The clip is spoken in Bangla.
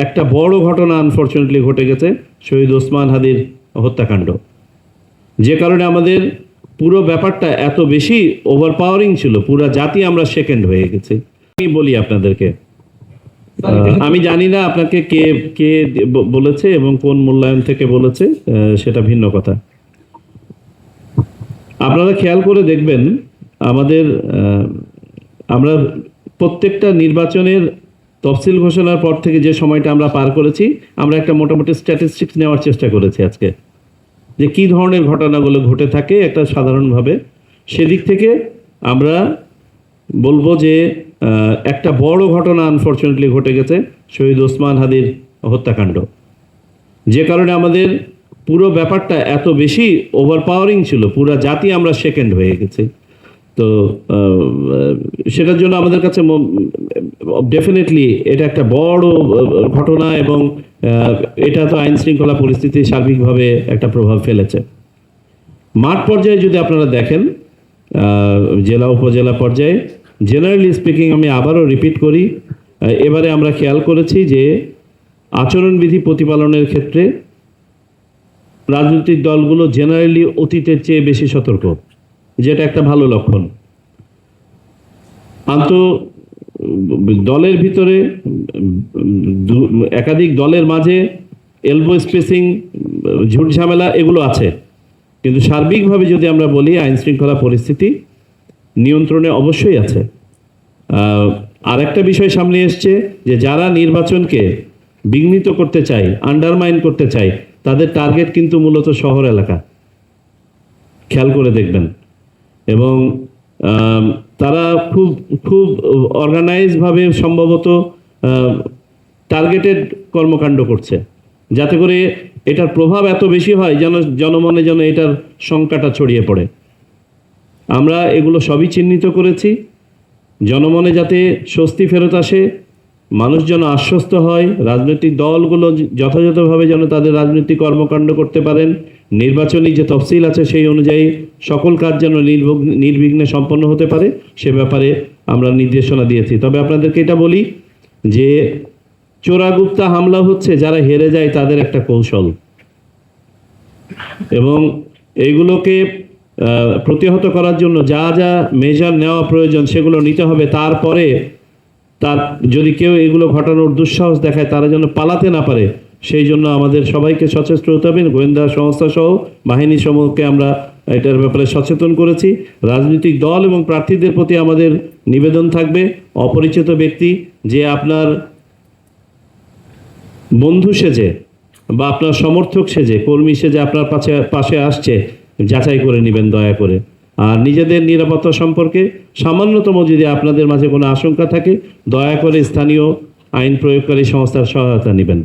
একটা বড় ঘটনা আনফরচুনেটলি ঘটে গেছে, শহীদ ওসমান হাদির হত্যাকাণ্ড, যে কারণে আমাদের পুরো ব্যাপারটা এত বেশি ওভারপাওয়ারিং ছিল, পুরো জাতি আমরা সেকেন্ড হয়ে গেছি। আমি বলি আপনাদেরকে, আমি জানি না আপনাকে কে কে বলেছে এবং কোন মূল্যায়ন থেকে বলেছে, সেটা ভিন্ন কথা। আপনারা খেয়াল করে দেখবেন আমাদের আমরা প্রত্যেকটা নির্বাচনের তফসিল ঘোষণার পর থেকে যে সময়টা আমরা পার করেছি, আমরা একটা মোটামুটি স্ট্যাটিস্টিক্স নেওয়ার চেষ্টা করেছি আজকে, যে কী ধরনের ঘটনাগুলো ঘটে থাকে একটা সাধারণভাবে। সেদিক থেকে আমরা বলবো যে একটা বড় ঘটনা আনফরচুনেটলি ঘটে গেছে, শহীদ ওসমান হাদির হত্যাকাণ্ড, যে কারণে আমাদের পুরো ব্যাপারটা এত বেশি ওভারপাওয়ারিং ছিল, পুরো জাতি আমরা সেকেন্ড হয়ে গেছি। তো সেটার জন্য আমাদের কাছে ডেফিনেটলি এটা একটা বড় ঘটনা, এবং এটা তো আইন শৃঙ্খলা পরিস্থিতি সার্বিকভাবে একটা প্রভাব ফেলেছে। মাঠ পর্যায়ে যদি আপনারা দেখেন, জেলা উপজেলা পর্যায়ে জেনারেলি স্পিকিং, আমি আবারও রিপিট করি, এবারে আমরা খেয়াল করেছি যে আচরণবিধি প্রতিপালনের ক্ষেত্রে রাজনৈতিক দলগুলো জেনারেলি অতীতের চেয়ে বেশি সতর্ক, যেটা একটা ভালো লক্ষণ। দলের ভিতরে একাধিক দলের মাঝে এলবো স্পেসিং, ঝুট ঝামেলা এগুলো আছে, কিন্তু সার্বিকভাবে যদি আমরা বলি আইন শৃঙ্খলা পরিস্থিতি নিয়ন্ত্রণে অবশ্যই আছে। আর একটা বিষয় সামনে এসছে যে যারা নির্বাচনকে বিঘ্নিত করতে চায়, আন্ডারমাইন করতে চায়, তাদের টার্গেট কিন্তু মূলত শহর এলাকা, খেয়াল করে দেখবেন। এবং তারা খুব খুব অর্গানাইজভাবে সম্ভবত টার্গেটেড কর্মকাণ্ড করছে, যাতে করে এটার প্রভাব এত বেশি হয় যেন জনমনে যেন এটার শঙ্কাটা ছড়িয়ে পড়ে। আমরা এগুলো সবই চিহ্নিত করেছি, জনমনে যাতে স্বস্তি ফেরত আসে, মানুষ যেন আশ্বস্ত হয়, রাজনৈতিক দলগুলো যথাযথভাবে যেন তাদের রাজনৈতিক কর্মকাণ্ড করতে পারেন, নির্বাচনী যে তফসিল আছে সেই অনুযায়ী সকল কাজ যেন নির্বিঘ্নে সম্পন্ন হতে পারে, সে ব্যাপারে আমরা নির্দেশনা দিয়েছি। তবে আপনাদেরকে এটা বলি যে চোরাগুপ্তা হামলা হচ্ছে যারা হেরে যায় তাদের একটা কৌশল, এবং এইগুলোকে প্রতিহত করার জন্য যা যা মেজার নেওয়া প্রয়োজন সেগুলো নিতে হবে। তারপরে তার যদি কেউ এগুলো ঘটানোর দুঃসাহস দেখায়, তারা যেন পালাতে না পারে, সেই জন্য আমাদের সবাইকে সচেষ্ট হতে হবে। গোয়েন্দা সংস্থা সহ বাহিনী সমূহকে আমরা এটার ব্যাপারে সচেতন করেছি। রাজনৈতিক দল এবং প্রার্থীদের প্রতি আমাদের নিবেদন থাকবে, অপরিচিত ব্যক্তি যে আপনার বন্ধু সেজে বা আপনার সমর্থক সেজে, কর্মী সেজে আপনার পাশে আসছে, যাচাই করে নেবেন দয়া করে। আর নিজেদের নিরাপত্তা সম্পর্কে সামান্যতম যদি আপনাদের মাঝে কোনো আশঙ্কা থাকে, দয়া করে স্থানীয় আইন প্রয়োগকারী সংস্থার সহায়তা নেবেন।